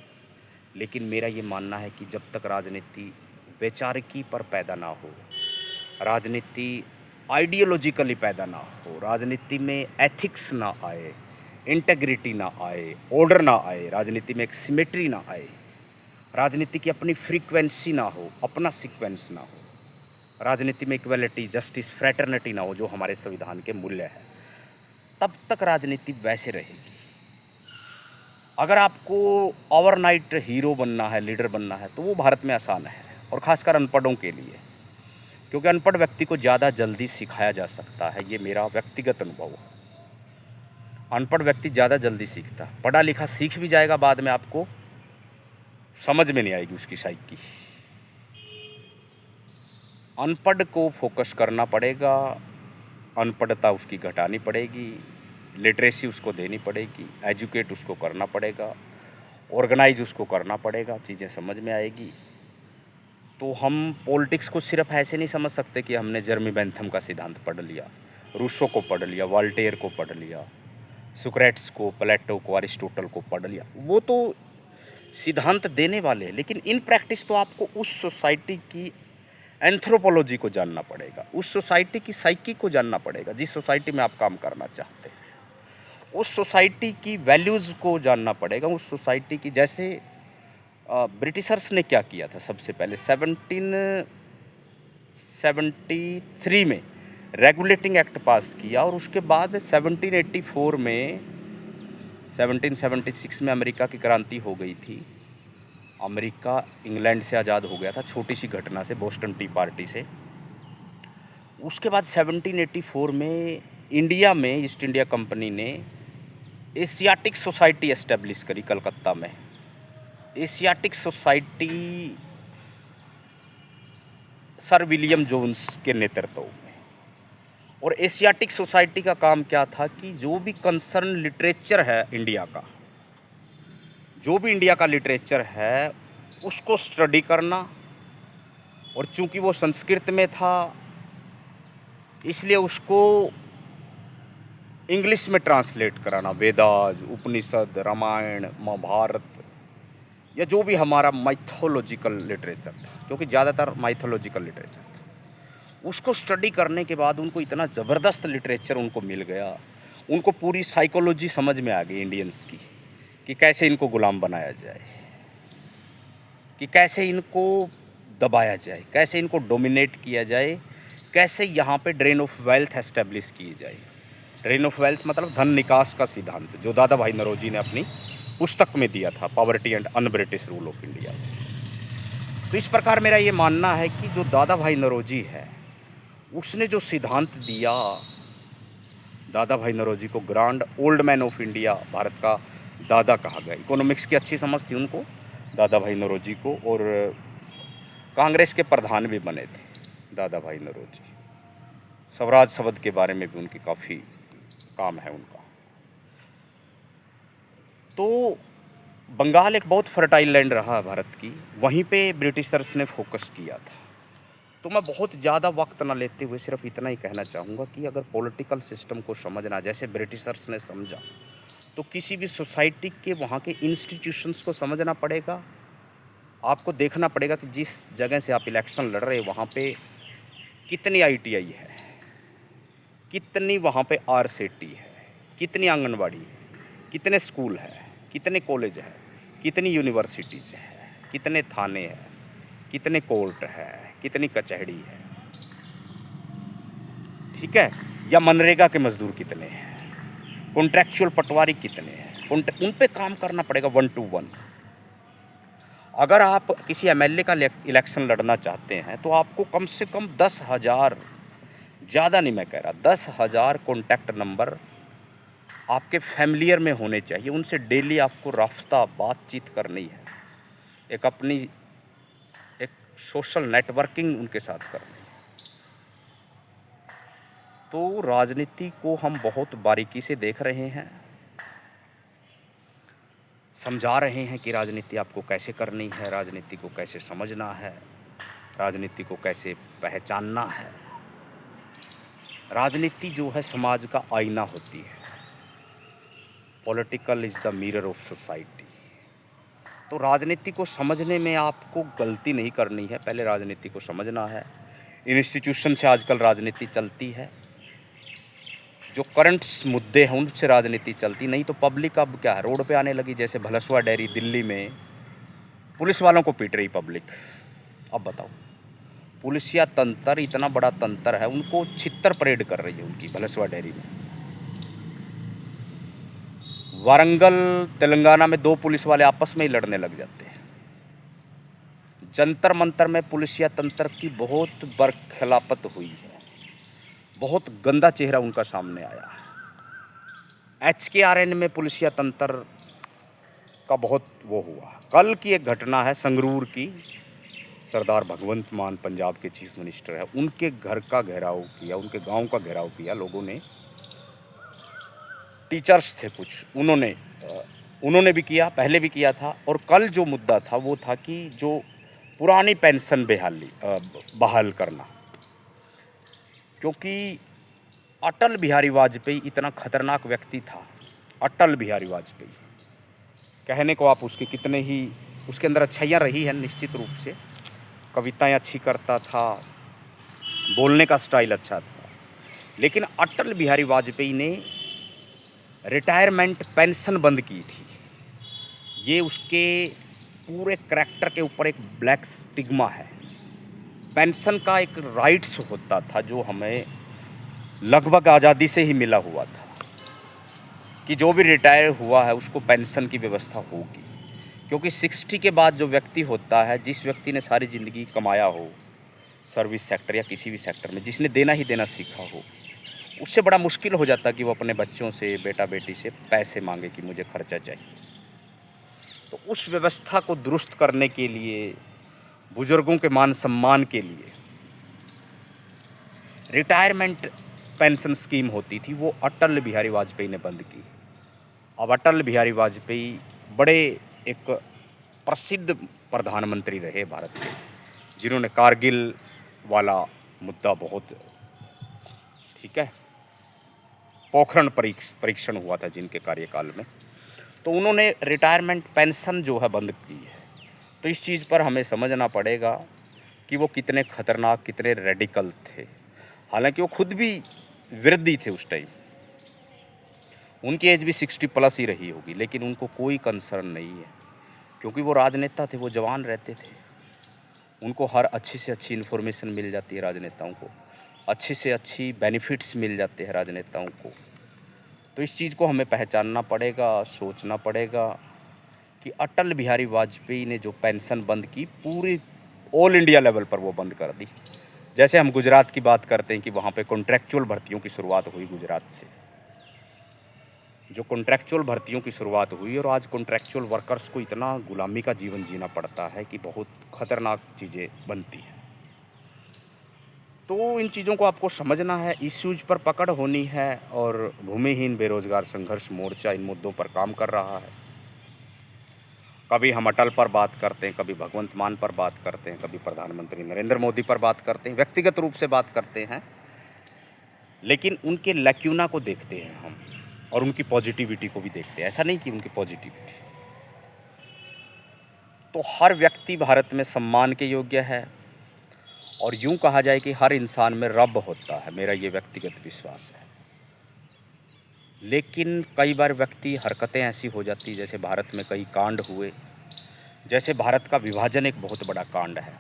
लेकिन मेरा ये मानना है कि जब तक राजनीति वैचारिकी पर पैदा ना हो, राजनीति आइडियोलॉजिकली पैदा ना हो, राजनीति में एथिक्स ना आए, इंटेग्रिटी ना आए, ऑर्डर ना आए, राजनीति में एक सिमेट्री ना आए, राजनीति की अपनी फ्रीक्वेंसी ना हो, अपना सीक्वेंस ना हो, राजनीति में इक्वलिटी, जस्टिस, फ्रेटर्निटी ना हो जो हमारे संविधान के मूल्य हैं, तब तक राजनीति वैसे रहेगी। अगर आपको ओवरनाइट हीरो बनना है, लीडर बनना है, तो वो भारत में आसान है और ख़ासकर अनपढ़ों के लिए, क्योंकि अनपढ़ व्यक्ति को ज़्यादा जल्दी सिखाया जा सकता है। ये मेरा व्यक्तिगत अनुभव है। अनपढ़ व्यक्ति ज़्यादा जल्दी सीखता है, पढ़ा लिखा सीख भी जाएगा, बाद में आपको समझ में नहीं आएगी उसकी साइकी। अनपढ़ को फोकस करना पड़ेगा, अनपढ़ता उसकी घटानी पड़ेगी, लिटरेसी उसको देनी पड़ेगी, एजुकेट उसको करना पड़ेगा, ऑर्गेनाइज उसको करना पड़ेगा, चीज़ें समझ में आएगी। तो हम पॉलिटिक्स को सिर्फ ऐसे नहीं समझ सकते कि हमने जर्मी बेंथम का सिद्धांत पढ़ लिया, रूसो को पढ़ लिया, वॉल्टेयर को पढ़ लिया, सुक्रेट्स को, प्लेटो को, अरिस्टोटल को पढ़ लिया। वो तो सिद्धांत देने वाले हैं, लेकिन इन प्रैक्टिस तो आपको उस सोसाइटी की एंथ्रोपोलॉजी को जानना पड़ेगा, उस सोसाइटी की साइकी को जानना पड़ेगा जिस सोसाइटी में आप काम करना चाहते हैं, उस सोसाइटी की वैल्यूज़ को जानना पड़ेगा, उस सोसाइटी की। जैसे ब्रिटिशर्स ने क्या किया था, सबसे पहले 1773 में रेगुलेटिंग एक्ट पास किया और उसके बाद 1784 में 1776 में अमेरिका की क्रांति हो गई थी। अमेरिका इंग्लैंड से आज़ाद हो गया था, छोटी सी घटना से, बोस्टन टी पार्टी से। उसके बाद 1784 में इंडिया में ईस्ट इंडिया कंपनी ने एशियाटिक सोसाइटी एस्टेब्लिश करी कलकत्ता में। Asiatic Society Sir William Jones के नेतृत्व में। और एशियाटिक सोसाइटी का काम क्या था कि जो भी कंसर्न लिटरेचर है इंडिया का, जो भी इंडिया का लिटरेचर है उसको स्टडी करना, और चूंकि वो संस्कृत में था इसलिए उसको इंग्लिश में ट्रांसलेट कराना। वेदास, उपनिषद, रामायण, महाभारत, या जो भी हमारा माइथोलॉजिकल लिटरेचर था, क्योंकि ज़्यादातर माइथोलॉजिकल लिटरेचर था, उसको स्टडी करने के बाद उनको इतना ज़बरदस्त लिटरेचर उनको मिल गया, उनको पूरी साइकोलॉजी समझ में आ गई इंडियंस की, कि कैसे इनको गुलाम बनाया जाए, कि कैसे इनको दबाया जाए, कैसे इनको डोमिनेट किया जाए, कैसे यहाँ पे ड्रेन ऑफ वेल्थ एस्टेब्लिश की जाए। ड्रेन ऑफ वेल्थ मतलब धन निकास का सिद्धांत, जो दादा भाई नौरोजी ने अपनी पुस्तक में दिया था, poverty and un British rule of India. तो इस प्रकार मेरा ये मानना है कि जो दादा भाई नौरोजी है उसने जो सिद्धांत दिया, दादा भाई नौरोजी को grand old man of India, Bharat का दादा कहा गया। इकोनॉमिक्स की अच्छी समझ थी उनको, दादा भाई नौरोजी को, और कांग्रेस के प्रधान भी बने थे दादा भाई नौरोजी। स्वराज शब्द के बारे में भी उनकी काफ़ी काम है उनका। तो बंगाल एक बहुत फर्टाइल लैंड रहा है भारत की, वहीं पे ब्रिटिशर्स ने फोकस किया था। तो मैं बहुत ज़्यादा वक्त ना लेते हुए सिर्फ इतना ही कहना चाहूँगा कि अगर पॉलिटिकल सिस्टम को समझना जैसे ब्रिटिशर्स ने समझा, तो किसी भी सोसाइटी के वहाँ के इंस्टीट्यूशंस को समझना पड़ेगा। आपको देखना पड़ेगा कि जिस जगह से आप इलेक्शन लड़ रहे हैं वहाँ पे कितनी आईटीआई है, कितनी वहाँ पे आरसेटी है, कितनी आंगनबाड़ी है, कितने स्कूल है, कितने कॉलेज है, कितनी यूनिवर्सिटीज़ है, कितने थाने हैं, कितने कोर्ट है, कितनी कचहरी है, ठीक है? या मनरेगा के मज़दूर कितने हैं, कॉन्ट्रैक्चुअल पटवारी कितने हैं, उन पे काम करना पड़ेगा 1 टू 1। अगर आप किसी एमएलए का इलेक्शन लड़ना चाहते हैं तो आपको कम से कम 10,000, ज़्यादा नहीं मैं कह रहा, 10,000 कॉन्टैक्ट नंबर आपके फैमिलियर में होने चाहिए। उनसे डेली आपको राब्ता बातचीत करनी है, एक अपनी एक सोशल नेटवर्किंग उनके साथ करनी है। तो राजनीति को हम बहुत बारीकी से देख रहे हैं, समझा रहे हैं कि राजनीति आपको कैसे करनी है, राजनीति को कैसे समझना है, राजनीति को कैसे पहचानना है। राजनीति जो है समाज का आईना होती है। Political is the mirror of society. तो राजनीति को समझने में आपको गलती नहीं करनी है, पहले राजनीति को समझना है। इंस्टीट्यूशन से आजकल राजनीति चलती है, जो करंट मुद्दे हैं उनसे राजनीति चलती नहीं। तो पब्लिक अब क्या है, रोड पे आने लगी। जैसे भलसवा डेयरी दिल्ली में पुलिस वालों को पीट रही पब्लिक। अब बताओ, पुलिसिया तंत्र इतना बड़ा तंत्र है, उनको छित्तर परेड कर रही है उनकी भलसवा डेयरी में। वारंगल तेलंगाना में 2 पुलिस वाले आपस में ही लड़ने लग जाते हैं। जंतर मंतर में पुलिसिया तंत्र की बहुत बरखिलाफत हुई है, बहुत गंदा चेहरा उनका सामने आया है। HKRN में पुलिसिया तंत्र का बहुत वो हुआ। कल की एक घटना है संगरूर की, सरदार भगवंत मान पंजाब के चीफ मिनिस्टर है, उनके घर का घेराव किया, उनके गांव का घेराव किया लोगों ने। टीचर्स थे कुछ, उन्होंने भी किया, पहले भी किया था। और कल जो मुद्दा था वो था कि जो पुरानी पेंशन बहाल करना, क्योंकि अटल बिहारी वाजपेयी इतना खतरनाक व्यक्ति था। अटल बिहारी वाजपेयी कहने को आप उसकी कितने ही, उसके अंदर अच्छाइयाँ रही हैं निश्चित रूप से, कविताएं अच्छी करता था, बोलने का स्टाइल अच्छा था, लेकिन अटल बिहारी वाजपेयी ने रिटायरमेंट पेंशन बंद की थी। ये उसके पूरे करैक्टर के ऊपर एक ब्लैक स्टिग्मा है। पेंशन का एक राइट्स होता था जो हमें लगभग आज़ादी से ही मिला हुआ था, कि जो भी रिटायर हुआ है उसको पेंशन की व्यवस्था होगी। क्योंकि 60 के बाद जो व्यक्ति होता है, जिस व्यक्ति ने सारी ज़िंदगी कमाया हो सर्विस सेक्टर या किसी भी सेक्टर में, जिसने देना ही देना सीखा हो, उससे बड़ा मुश्किल हो जाता कि वो अपने बच्चों से, बेटा बेटी से पैसे मांगे कि मुझे खर्चा चाहिए। तो उस व्यवस्था को दुरुस्त करने के लिए, बुजुर्गों के मान सम्मान के लिए रिटायरमेंट पेंशन स्कीम होती थी, वो अटल बिहारी वाजपेयी ने बंद की। अब अटल बिहारी वाजपेयी बड़े एक प्रसिद्ध प्रधानमंत्री रहे भारत के, जिन्होंने कारगिल वाला मुद्दा बहुत, ठीक है, पोखरण परीक्षण हुआ था जिनके कार्यकाल में, तो उन्होंने रिटायरमेंट पेंशन जो है बंद की है। तो इस चीज़ पर हमें समझना पड़ेगा कि वो कितने खतरनाक, कितने रेडिकल थे। हालांकि वो खुद भी विरोधी थे उस टाइम, उनकी एज भी 60 प्लस ही रही होगी, लेकिन उनको कोई कंसर्न नहीं है, क्योंकि वो राजनेता थे, वो जवान रहते थे, उनको हर अच्छी से अच्छी इन्फॉर्मेशन मिल जाती है, राजनेताओं को अच्छी से अच्छी बेनिफिट्स मिल जाते हैं राजनेताओं को। तो इस चीज़ को हमें पहचानना पड़ेगा, सोचना पड़ेगा कि अटल बिहारी वाजपेयी ने जो पेंशन बंद की, पूरी ऑल इंडिया लेवल पर वो बंद कर दी। जैसे हम गुजरात की बात करते हैं कि वहाँ पे कॉन्ट्रैक्चुअल भर्तियों की शुरुआत हुई गुजरात से, जो कॉन्ट्रैक्चुअल भर्तियों की शुरुआत हुई, और आज कॉन्ट्रैक्चुअल वर्कर्स को इतना गुलामी का जीवन जीना पड़ता है कि बहुत खतरनाक चीज़ें बनती हैं। तो इन चीज़ों को आपको समझना है, इश्यूज पर पकड़ होनी है, और भूमिहीन बेरोजगार संघर्ष मोर्चा इन मुद्दों पर काम कर रहा है। कभी हम अटल पर बात करते हैं, कभी भगवंत मान पर बात करते हैं, कभी प्रधानमंत्री नरेंद्र मोदी पर बात करते हैं, व्यक्तिगत रूप से बात करते हैं, लेकिन उनके लैक्यूना को देखते हैं हम, और उनकी पॉजिटिविटी को भी देखते हैं। ऐसा नहीं कि उनकी पॉजिटिविटी, तो हर व्यक्ति भारत में सम्मान के योग्य है, और यूँ कहा जाए कि हर इंसान में रब होता है, मेरा ये व्यक्तिगत विश्वास है। लेकिन कई बार व्यक्ति हरकतें ऐसी हो जाती जैसे भारत में कई कांड हुए, जैसे भारत का विभाजन एक बहुत बड़ा कांड है।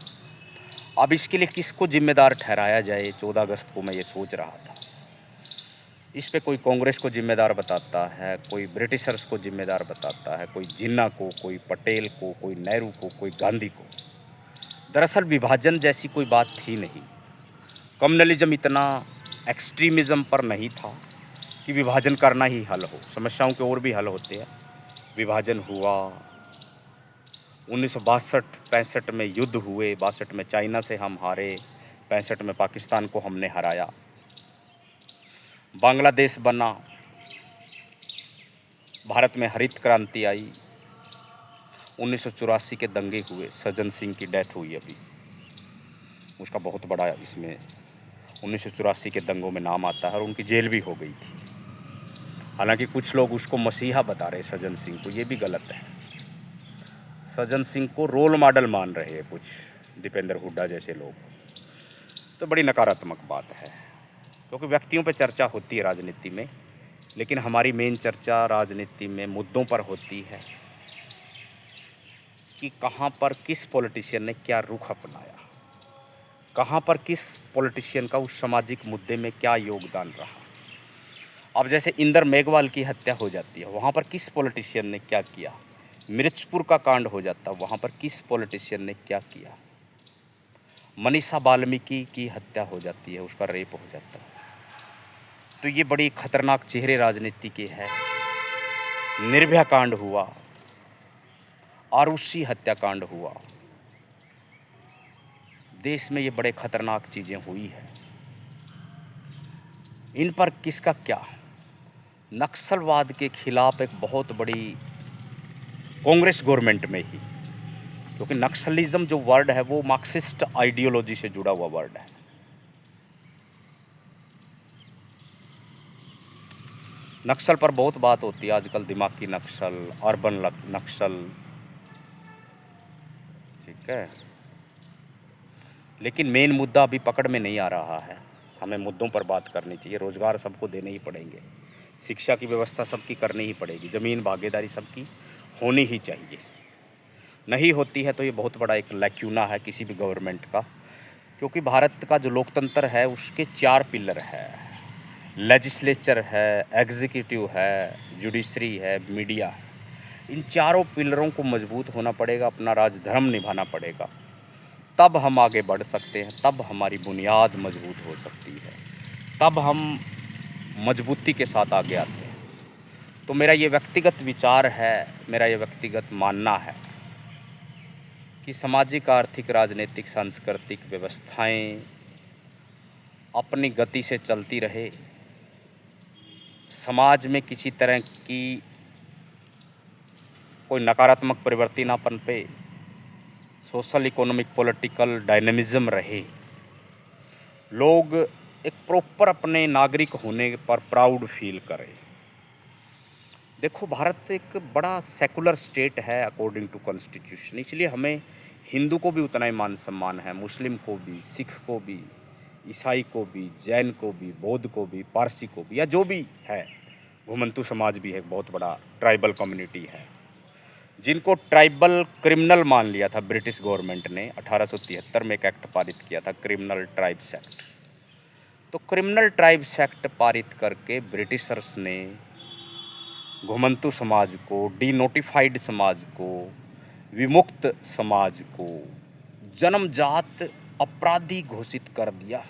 अब इसके लिए किसको ज़िम्मेदार ठहराया जाए, 14 अगस्त को मैं ये सोच रहा था। इस पे कोई कांग्रेस को ज़िम्मेदार बताता है, कोई ब्रिटिशर्स को ज़िम्मेदार बताता है, कोई जिन्ना को, कोई पटेल को, कोई नेहरू को, कोई गांधी को। दरअसल विभाजन जैसी कोई बात थी नहीं। कम्युनलिज़्म इतना एक्सट्रीमिज़्म पर नहीं था कि विभाजन करना ही हल हो, समस्याओं के और भी हल होते हैं। विभाजन हुआ, 1962-65 में युद्ध हुए, 62 में चाइना से हम हारे, 65 में पाकिस्तान को हमने हराया। बांग्लादेश बना, भारत में हरित क्रांति आई, 1984 के दंगे हुए, सज्जन सिंह की डेथ हुई अभी, उसका बहुत बड़ा इसमें 1984 के दंगों में नाम आता है और उनकी जेल भी हो गई थी। हालांकि कुछ लोग उसको मसीहा बता रहे सज्जन सिंह को, ये भी गलत है। सज्जन सिंह को रोल मॉडल मान रहे हैं कुछ दीपेंद्र हुड्डा जैसे लोग, तो बड़ी नकारात्मक बात है। क्योंकि व्यक्तियों पर चर्चा होती है राजनीति में, लेकिन हमारी मेन चर्चा राजनीति में मुद्दों पर होती है कि कहाँ पर किस पॉलिटिशियन ने क्या रुख अपनाया, कहाँ पर किस पॉलिटिशियन का उस सामाजिक मुद्दे में क्या योगदान रहा। अब जैसे इंदर मेघवाल की हत्या हो जाती है, वहाँ पर किस पॉलिटिशियन ने क्या किया। मिर्चपुर का कांड हो जाता, वहाँ पर किस पॉलिटिशियन ने क्या किया। मनीषा वाल्मीकि की हत्या हो जाती है, उसका रेप हो जाता है। तो ये बड़ी खतरनाक चेहरे राजनीति के हैं। निर्भया कांड हुआ, आरुषि हत्याकांड हुआ, देश में ये बड़े खतरनाक चीज़ें हुई है। इन पर किसका क्या। नक्सलवाद के खिलाफ एक बहुत बड़ी कांग्रेस गवर्नमेंट में ही, क्योंकि नक्सलिज्म जो वर्ड है वो मार्क्सिस्ट आइडियोलॉजी से जुड़ा हुआ वर्ड है। नक्सल पर बहुत बात होती है आजकल, दिमागी नक्सल, अर्बन नक्सल, ठीक है। लेकिन मेन मुद्दा अभी पकड़ में नहीं आ रहा है। हमें मुद्दों पर बात करनी चाहिए। रोज़गार सबको देने ही पड़ेंगे, शिक्षा की व्यवस्था सबकी करनी ही पड़ेगी, ज़मीन भागीदारी सबकी होनी ही चाहिए। नहीं होती है तो ये बहुत बड़ा एक लैक्यूना है किसी भी गवर्नमेंट का, क्योंकि भारत का जो लोकतंत्र है उसके 4 पिलर है। लेजिस्लेचर है, एग्जीक्यूटिव है, जुडिशरी है, मीडिया है। इन चारों पिलरों को मजबूत होना पड़ेगा, अपना राजधर्म निभाना पड़ेगा, तब हम आगे बढ़ सकते हैं, तब हमारी बुनियाद मजबूत हो सकती है, तब हम मजबूती के साथ आगे आते हैं। तो मेरा ये व्यक्तिगत विचार है, मेरा ये व्यक्तिगत मानना है कि सामाजिक, आर्थिक, राजनीतिक, सांस्कृतिक व्यवस्थाएं अपनी गति से चलती रहे, समाज में किसी तरह की कोई नकारात्मक परिवर्तन ना पनपे, सोशल, इकोनॉमिक, पॉलिटिकल डायनेमिज्म रहे, लोग एक प्रॉपर अपने नागरिक होने पर प्राउड फील करें। देखो, भारत एक बड़ा सेकुलर स्टेट है अकॉर्डिंग टू कॉन्स्टिट्यूशन, इसलिए हमें हिंदू को भी उतना ही मान सम्मान है, मुस्लिम को भी, सिख को भी, ईसाई को भी, जैन को भी, बौद्ध को भी, पारसी को भी, या जो भी है। घुमंतू समाज भी है, बहुत बड़ा ट्राइबल कम्युनिटी है, जिनको ट्राइबल क्रिमिनल मान लिया था ब्रिटिश गवर्नमेंट ने। 1873 में एक एक्ट पारित किया था, क्रिमिनल ट्राइब्स एक्ट। तो क्रिमिनल ट्राइब्स एक्ट पारित करके ब्रिटिशर्स ने घुमंतू समाज को, डीनोटिफाइड समाज को, विमुक्त समाज को जन्मजात अपराधी घोषित कर दिया।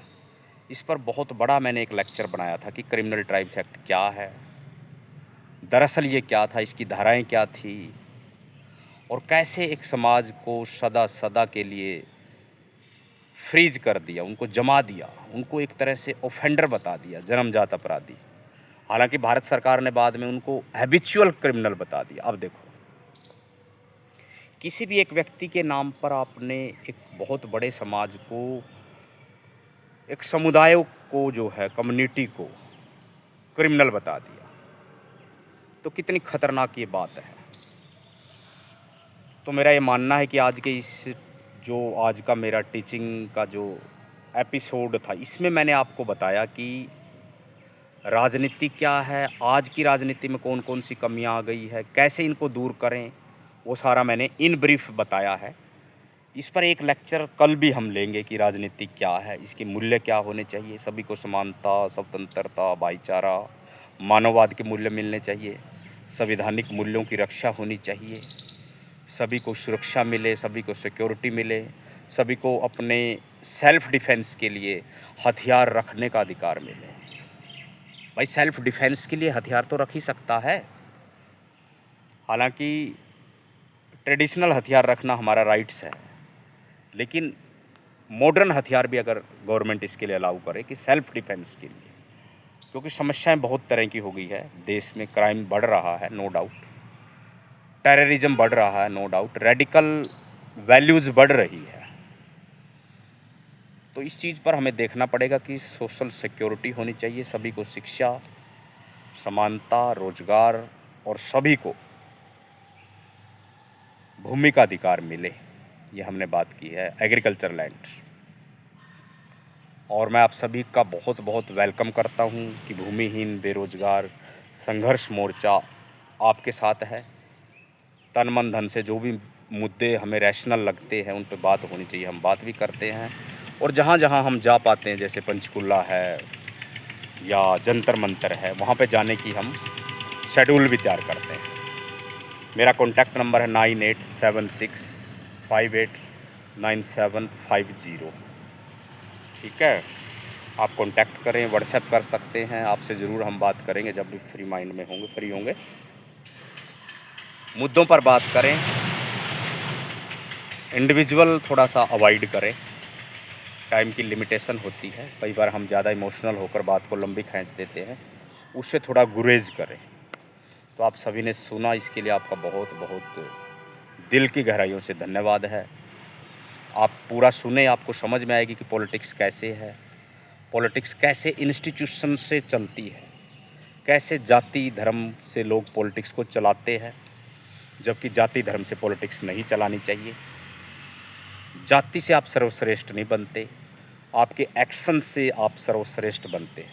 इस पर बहुत बड़ा मैंने एक लेक्चर बनाया था कि क्रिमिनल ट्राइब्स एक्ट क्या है, दरअसल ये क्या था, इसकी धाराएं क्या थी, और कैसे एक समाज को सदा सदा के लिए फ्रीज कर दिया, उनको जमा दिया, उनको एक तरह से ऑफेंडर बता दिया, जन्मजात अपराधी। हालांकि भारत सरकार ने बाद में उनको हैबिचुअल क्रिमिनल बता दिया। अब देखो, किसी भी एक व्यक्ति के नाम पर आपने एक बहुत बड़े समाज को, एक समुदाय को, जो है कम्युनिटी को क्रिमिनल बता दिया, तो कितनी खतरनाक ये बात है। तो मेरा ये मानना है कि आज के इस जो आज का मेरा टीचिंग का जो एपिसोड था, इसमें मैंने आपको बताया कि राजनीति क्या है, आज की राजनीति में कौन-कौन सी कमियाँ आ गई है, कैसे इनको दूर करें, वो सारा मैंने इन ब्रीफ बताया है। इस पर एक लेक्चर कल भी हम लेंगे कि राजनीति क्या है, इसके मूल्य क्या होने चाहिए, सभी को समानता, स्वतंत्रता, भाईचारा, मानववाद के मूल्य मिलने चाहिए, संवैधानिक मूल्यों की रक्षा होनी चाहिए, सभी को सुरक्षा मिले, सभी को सिक्योरिटी मिले, सभी को अपने सेल्फ डिफेंस के लिए हथियार रखने का अधिकार मिले। भाई सेल्फ डिफेंस के लिए हथियार तो रख ही सकता है। हालांकि ट्रेडिशनल हथियार रखना हमारा राइट्स है, लेकिन मॉडर्न हथियार भी अगर गवर्नमेंट इसके लिए अलाउ करे कि सेल्फ डिफेंस के लिए, क्योंकि समस्याएं बहुत तरह की हो गई है। देश में क्राइम बढ़ रहा है, नो डाउट, टेररिज्म बढ़ रहा है, नो डाउट, रेडिकल वैल्यूज़ बढ़ रही है। तो इस चीज़ पर हमें देखना पड़ेगा कि सोशल सिक्योरिटी होनी चाहिए, सभी को शिक्षा, समानता, रोजगार और सभी को भूमि का अधिकार मिले। ये हमने बात की है, एग्रीकल्चर लैंड। और मैं आप सभी का बहुत बहुत वेलकम करता हूँ कि भूमिहीन बेरोजगार संघर्ष मोर्चा आपके साथ है। तन मन धन से जो भी मुद्दे हमें रैशनल लगते हैं उन पे बात होनी चाहिए, हम बात भी करते हैं। और जहाँ जहाँ हम जा पाते हैं, जैसे पंचकुला है या जंतर मंतर है, वहाँ पे जाने की हम शेड्यूल भी तैयार करते हैं। मेरा कॉन्टैक्ट नंबर है 9876589750। ठीक है, आप कॉन्टैक्ट करें, व्हाट्सएप कर सकते हैं, आपसे ज़रूर हम बात करेंगे जब भी फ्री माइंड में होंगे, फ्री होंगे। मुद्दों पर बात करें, इंडिविजुअल थोड़ा सा अवॉइड करें, टाइम की लिमिटेशन होती है, कई बार हम ज़्यादा इमोशनल होकर बात को लंबी खींच देते हैं, उससे थोड़ा गुरेज करें। तो आप सभी ने सुना, इसके लिए आपका बहुत बहुत दिल की गहराइयों से धन्यवाद है। आप पूरा सुने, आपको समझ में आएगी कि पॉलिटिक्स कैसे है, पॉलिटिक्स कैसे इंस्टीट्यूशन से चलती है, कैसे जाति धर्म से लोग पॉलिटिक्स को चलाते हैं, जबकि जाति धर्म से पॉलिटिक्स नहीं चलानी चाहिए। जाति से आप सर्वश्रेष्ठ नहीं बनते, आपके एक्शन से आप सर्वश्रेष्ठ बनते हैं।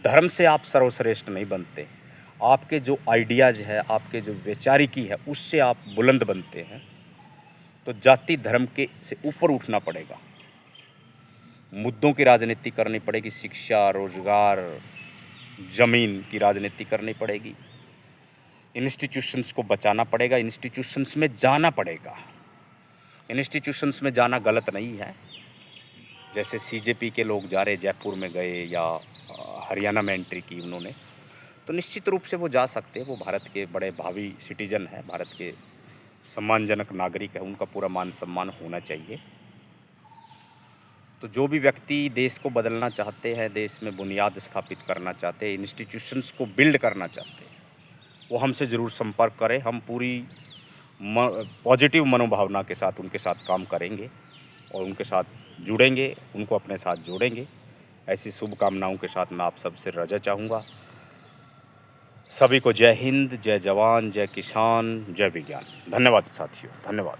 धर्म से आप सर्वश्रेष्ठ नहीं बनते, आपके जो आइडियाज़ है, आपके जो वैचारिकी है, उससे आप बुलंद बनते हैं। तो जाति धर्म के से ऊपर उठना पड़ेगा, मुद्दों की राजनीति करनी पड़ेगी, शिक्षा, रोजगार, ज़मीन की राजनीति करनी पड़ेगी, इंस्टीट्यूशंस को बचाना पड़ेगा, इंस्टीट्यूशंस में जाना पड़ेगा। इंस्टीट्यूशंस में जाना गलत नहीं है, जैसे सीजेपी के लोग जा रहे, जयपुर में गए या हरियाणा में एंट्री की उन्होंने, तो निश्चित रूप से वो जा सकते हैं, वो भारत के बड़े भावी सिटीजन है, भारत के सम्मानजनक नागरिक है, उनका पूरा मान सम्मान होना चाहिए। तो जो भी व्यक्ति देश को बदलना चाहते हैं, देश में बुनियाद स्थापित करना चाहते हैं, इंस्टीट्यूशंस को बिल्ड करना चाहते हैं, वो हमसे ज़रूर संपर्क करें। हम पूरी पॉजिटिव मनोभावना के साथ उनके साथ काम करेंगे और उनके साथ जुड़ेंगे, उनको अपने साथ जोड़ेंगे। ऐसी शुभकामनाओं के साथ मैं आप सबसे रजा चाहूँगा। सभी को जय हिंद, जय जवान, जय किसान, जय विज्ञान। धन्यवाद साथियों, धन्यवाद।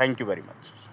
Thank you very much.